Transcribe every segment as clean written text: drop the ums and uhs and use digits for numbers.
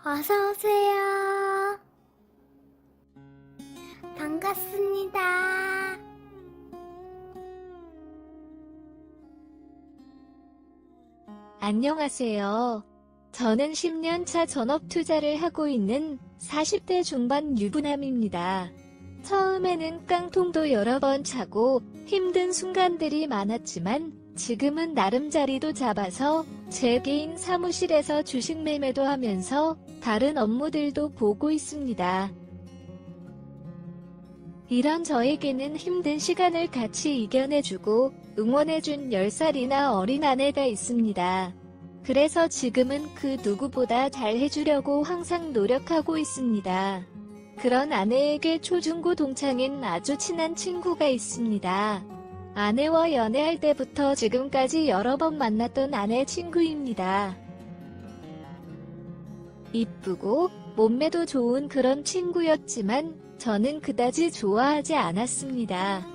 어서 오세요. 반갑습니다. 안녕하세요. 저는 10년차 전업 투자를 하고 있는 40대 중반 유부남입니다. 처음에는 깡통도 여러 번 차고 힘든 순간들이 많았지만 지금은 나름 자리도 잡아서 제 개인 사무실에서 주식 매매도 하면서 다른 업무들도 보고 있습니다. 이런 저에게는 힘든 시간을 같이 이겨내주고 응원해준 10살이나 어린 아내가 있습니다. 그래서 지금은 그 누구보다 잘 해주려고 항상 노력하고 있습니다. 그런 아내에게 초중고 동창인 아주 친한 친구가 있습니다. 아내와 연애할 때부터 지금까지 여러 번 만났던 아내 친구입니다. 이쁘고 몸매도 좋은 그런 친구였지만 저는 그다지 좋아하지 않았습니다.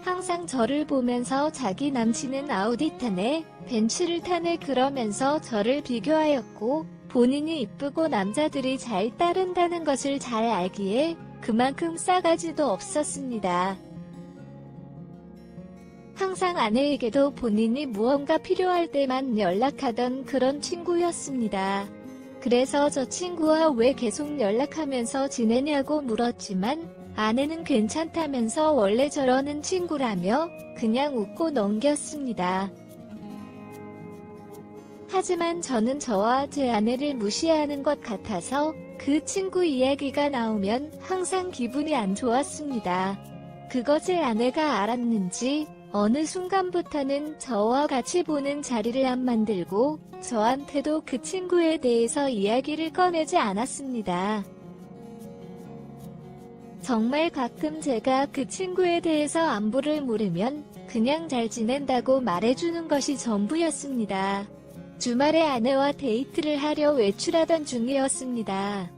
항상 저를 보면서 자기 남친은 아우디 타네, 벤츠를 타네 그러면서 저를 비교하였고 본인이 이쁘고 남자들이 잘 따른다는 것을 잘 알기에 그만큼 싸가지도 없었습니다. 항상 아내에게도 본인이 무언가 필요할 때만 연락하던 그런 친구였습니다. 그래서 저 친구와 왜 계속 연락하면서 지내냐고 물었지만 아내는 괜찮다면서 원래 저러는 친구라며 그냥 웃고 넘겼습니다. 하지만 저는 저와 제 아내를 무시하는 것 같아서 그 친구 이야기가 나오면 항상 기분이 안 좋았습니다. 그것을 아내가 알았는지 어느 순간부터는 저와 같이 보는 자리를 안 만들고 저한테도 그 친구에 대해서 이야기를 꺼내지 않았습니다. 정말 가끔 제가 그 친구에 대해서 안부를 물으면 그냥 잘 지낸다고 말해주는 것이 전부였습니다. 주말에 아내와 데이트를 하려 외출하던 중이었습니다.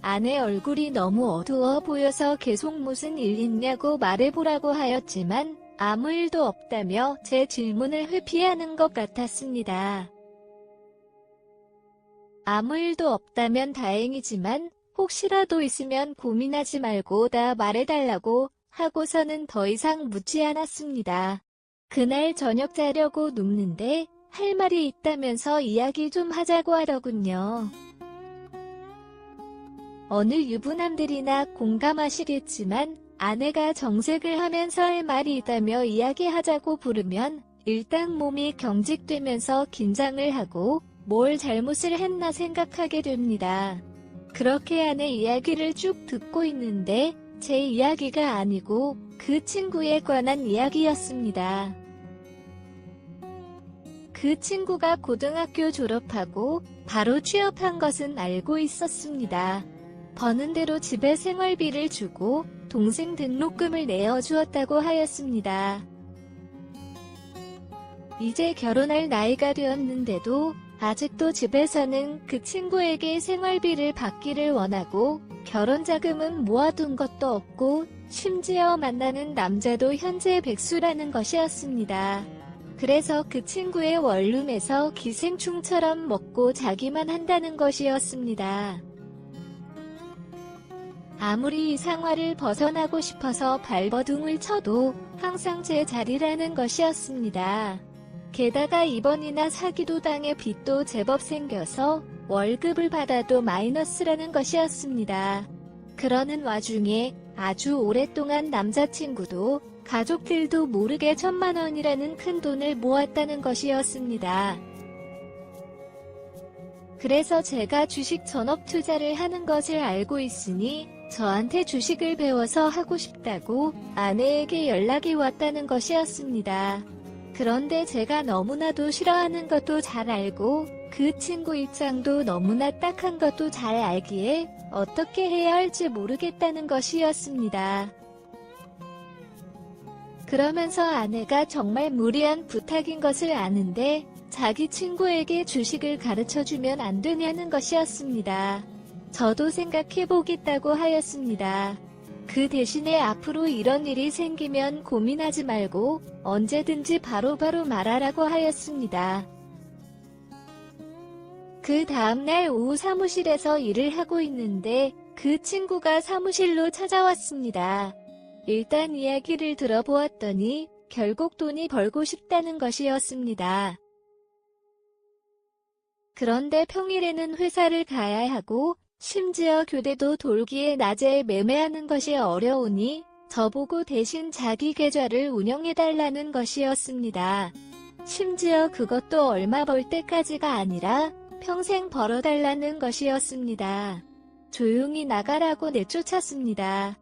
아내 얼굴이 너무 어두워 보여서 계속 무슨 일 있냐고 말해보라고 하였지만 아무 일도 없다며 제 질문을 회피하는 것 같았습니다. 아무 일도 없다면 다행이지만 혹시라도 있으면 고민하지 말고 다 말해달라고 하고서는 더 이상 묻지 않았습니다. 그날 저녁 자려고 눕는데 할 말이 있다면서 이야기 좀 하자고 하더군요. 어느 유부남들이나 공감하시겠지만 아내가 정색을 하면서 할 말이 있다며 이야기하자고 부르면 일단 몸이 경직되면서 긴장을 하고 뭘 잘못을 했나 생각하게 됩니다. 그렇게 아내 이야기를 쭉 듣고 있는데 제 이야기가 아니고 그 친구에 관한 이야기였습니다. 그 친구가 고등학교 졸업하고 바로 취업한 것은 알고 있었습니다. 버는 대로 집에 생활비를 주고 동생 등록금을 내어주었다고 하였습니다. 이제 결혼할 나이가 되었는데도 아직도 집에서는 그 친구에게 생활비를 받기를 원하고 결혼자금은 모아둔 것도 없고 심지어 만나는 남자도 현재 백수라는 것이었습니다. 그래서 그 친구의 원룸에서 기생충처럼 먹고 자기만 한다는 것이었습니다. 아무리 이 생활을 벗어나고 싶어서 발버둥을 쳐도 항상 제 자리라는 것이었습니다. 게다가 입원이나 사기도 당해 빚도 제법 생겨서 월급을 받아도 마이너스라는 것이었습니다. 그러는 와중에 아주 오랫동안 남자친구도 가족들도 모르게 1,000만 원이라는 큰 돈을 모았다는 것이었습니다. 그래서 제가 주식 전업 투자를 하는 것을 알고 있으니 저한테 주식을 배워서 하고 싶다고 아내에게 연락이 왔다는 것이었습니다. 그런데 제가 너무나도 싫어하는 것도 잘 알고 그 친구 입장도 너무나 딱한 것도 잘 알기에 어떻게 해야 할지 모르겠다는 것이었습니다. 그러면서 아내가 정말 무리한 부탁인 것을 아는데 자기 친구에게 주식을 가르쳐주면 안 되냐는 것이었습니다. 저도 생각해보겠다고 하였습니다. 그 대신에 앞으로 이런 일이 생기면 고민하지 말고 언제든지 바로바로 말하라고 하였습니다. 그 다음날 오후 사무실에서 일을 하고 있는데 그 친구가 사무실로 찾아왔습니다. 일단 이야기를 들어보았더니 결국 돈이 벌고 싶다는 것이었습니다. 그런데 평일에는 회사를 가야 하고 심지어 교대도 돌기에 낮에 매매하는 것이 어려우니 저보고 대신 자기 계좌를 운영해달라는 것이었습니다. 심지어 그것도 얼마 벌 때까지가 아니라 평생 벌어달라는 것이었습니다. 조용히 나가라고 내쫓았습니다.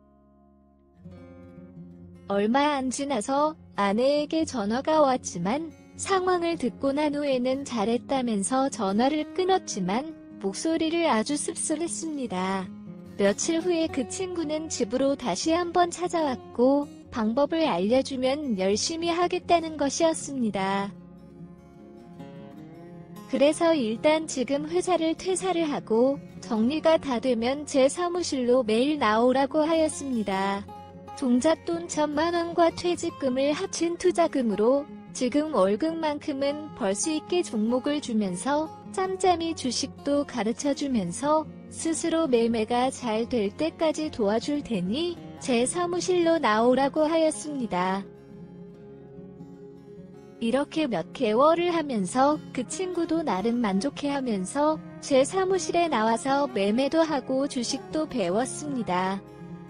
얼마 안 지나서 아내에게 전화가 왔지만 상황을 듣고 난 후에는 잘했다면서 전화를 끊었지만 목소리를 아주 씁쓸했습니다. 며칠 후에 그 친구는 집으로 다시 한번 찾아왔고 방법을 알려주면 열심히 하겠다는 것이었습니다. 그래서 일단 지금 회사를 퇴사를 하고 정리가 다 되면 제 사무실로 매일 나오라고 하였습니다. 종잣돈 1,000만 원과 퇴직금을 합친 투자금으로 지금 월급만큼은 벌 수 있게 종목을 주면서 짬짬이 주식도 가르쳐주면서 스스로 매매가 잘 될 때까지 도와줄 테니 제 사무실로 나오라고 하였습니다. 이렇게 몇 개월을 하면서 그 친구도 나름 만족해하면서 제 사무실에 나와서 매매도 하고 주식도 배웠습니다.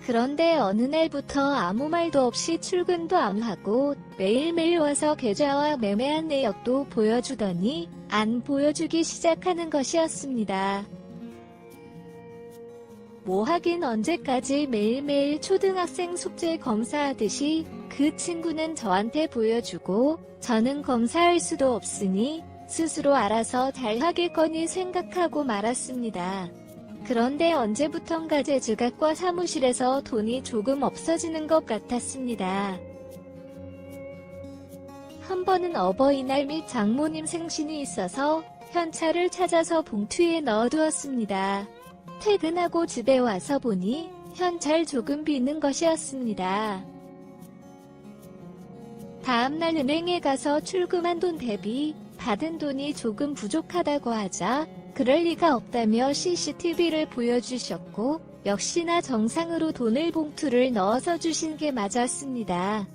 그런데 어느 날부터 아무 말도 없이 출근도 안 하고 매일매일 와서 계좌와 매매한 내역도 보여주더니 안 보여주기 시작하는 것이었습니다. 뭐 하긴 언제까지 매일매일 초등학생 숙제 검사하듯이 그 친구는 저한테 보여주고 저는 검사할 수도 없으니 스스로 알아서 잘하겠거니 생각하고 말았습니다. 그런데 언제부턴가 제 지갑과 사무실에서 돈이 조금 없어지는 것 같았습니다. 한 번은 어버이날 및 장모님 생신이 있어서 현찰을 찾아서 봉투에 넣어두었습니다. 퇴근하고 집에 와서 보니 현찰 조금 비는 것이었습니다. 다음날 은행에 가서 출금한 돈 대비 받은 돈이 조금 부족하다고 하자 그럴 리가 없다며 CCTV를 보여주셨고 역시나 정상으로 돈을 봉투를 넣어서 주신 게 맞았습니다.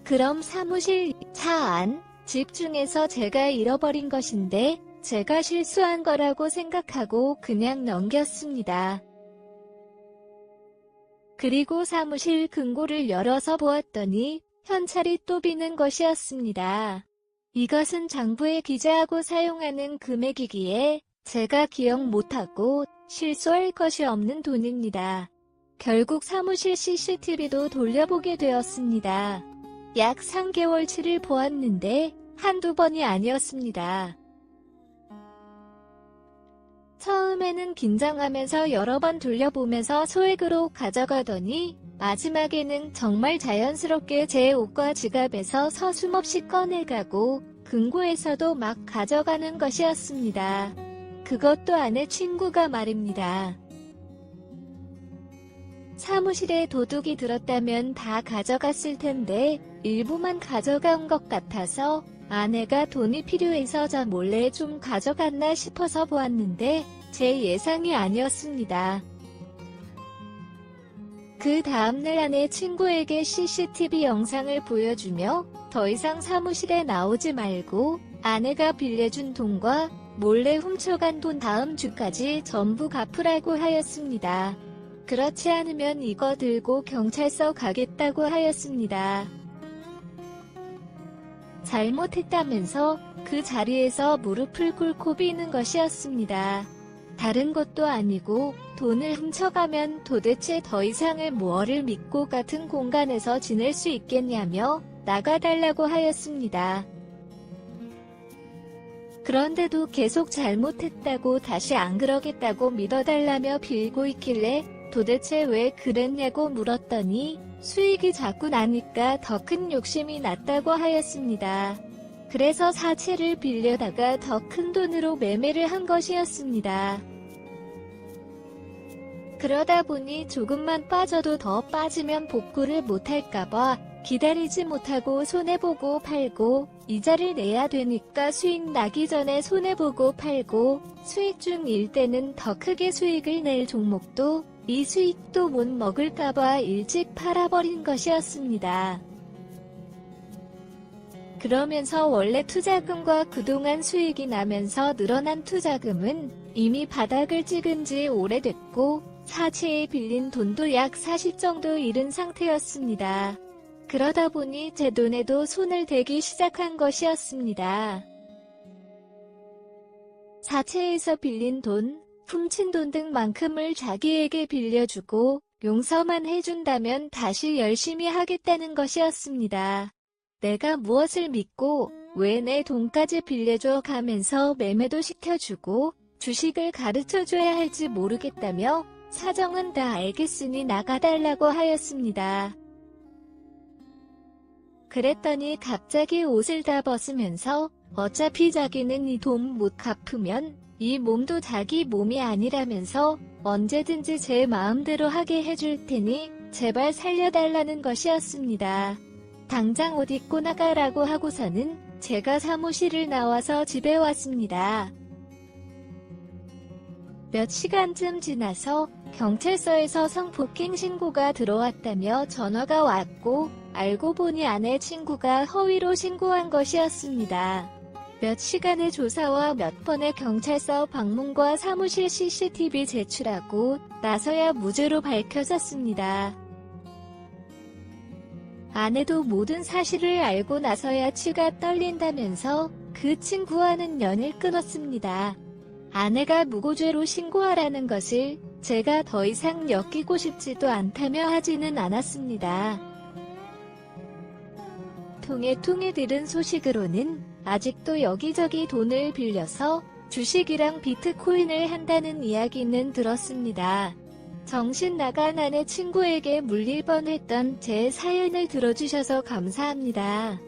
그럼 사무실, 차 안, 집 중에서 제가 잃어버린 것인데 제가 실수한 거라고 생각하고 그냥 넘겼습니다. 그리고 사무실 금고를 열어서 보았더니 현찰이 또 비는 것이었습니다. 이것은 장부에 기재하고 사용하는 금액이기에 제가 기억 못하고 실수할 것이 없는 돈입니다. 결국 사무실 CCTV도 돌려보게 되었습니다. 약 3개월치를 보았는데 한두 번이 아니었습니다. 처음에는 긴장하면서 여러 번 돌려보면서 소액으로 가져가더니 마지막에는 정말 자연스럽게 제 옷과 지갑에서 서슴없이 꺼내가고 금고에서도 막 가져가는 것이었습니다. 그것도 아내 친구가 말입니다. 사무실에 도둑이 들었다면 다 가져갔을 텐데 일부만 가져간 것 같아서 아내가 돈이 필요해서 저 몰래 좀 가져갔나 싶어서 보았는데 제 예상이 아니었습니다. 그 다음날 아내 친구에게 CCTV 영상을 보여주며 더 이상 사무실에 나오지 말고 아내가 빌려준 돈과 몰래 훔쳐간 돈 다음 주까지 전부 갚으라고 하였습니다. 그렇지 않으면 이거 들고 경찰서 가겠다고 하였습니다. 잘못했다면서 그 자리에서 무릎을 꿇고 비는 것이었습니다. 다른 것도 아니고 돈을 훔쳐가면 도대체 더 이상을 무엇을 믿고 같은 공간에서 지낼 수 있겠냐며 나가달라고 하였습니다. 그런데도 계속 잘못했다고 다시 안 그러겠다고 믿어달라며 빌고 있길래 도대체 왜 그랬냐고 물었더니 수익이 자꾸 나니까 더 큰 욕심이 났다고 하였습니다. 그래서 사채를 빌려다가 더 큰 돈으로 매매를 한 것이었습니다. 그러다 보니 조금만 빠져도 더 빠지면 복구를 못할까봐 기다리지 못하고 손해보고 팔고 이자를 내야 되니까 수익 나기 전에 손해보고 팔고 수익 중일 때는 더 크게 수익을 낼 종목도 이 수익도 못 먹을까봐 일찍 팔아버린 것이었습니다. 그러면서 원래 투자금과 그동안 수익이 나면서 늘어난 투자금은 이미 바닥을 찍은 지 오래됐고 사채에 빌린 돈도 약 40 정도 잃은 상태였습니다. 그러다 보니 제 돈에도 손을 대기 시작한 것이었습니다. 사채에서 빌린 돈, 훔친 돈 등만큼을 자기에게 빌려주고 용서만 해준다면 다시 열심히 하겠다는 것이었습니다. 내가 무엇을 믿고 왜 내 돈까지 빌려줘 가면서 매매도 시켜주고 주식을 가르쳐줘야 할지 모르겠다며 사정은 다 알겠으니 나가달라고 하였습니다. 그랬더니 갑자기 옷을 다 벗으면서 어차피 자기는 이 돈 못 갚으면 이 몸도 자기 몸이 아니라면서 언제든지 제 마음대로 하게 해줄 테니 제발 살려달라는 것이었습니다. 당장 옷 입고 나가라고 하고서는 제가 사무실을 나와서 집에 왔습니다. 몇 시간쯤 지나서 경찰서에서 성폭행 신고가 들어왔다며 전화가 왔고 알고 보니 아내 친구가 허위로 신고한 것이었습니다. 몇 시간의 조사와 몇 번의 경찰서 방문과 사무실 CCTV 제출하고 나서야 무죄로 밝혀졌습니다. 아내도 모든 사실을 알고 나서야 치가 떨린다면서 그 친구와는 연을 끊었습니다. 아내가 무고죄로 신고하라는 것을 제가 더 이상 엮이고 싶지도 않다며 하지는 않았습니다. 통해 들은 소식으로는 아직도 여기저기 돈을 빌려서 주식이랑 비트코인을 한다는 이야기는 들었습니다. 정신 나간 아내 친구에게 물릴 뻔했던 제 사연을 들어주셔서 감사합니다.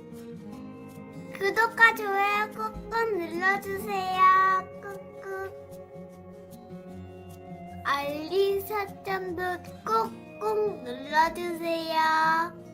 구독과 좋아요 꾹꾹 눌러주세요. 꾹꾹. 알림 설정도 꾹꾹 눌러주세요.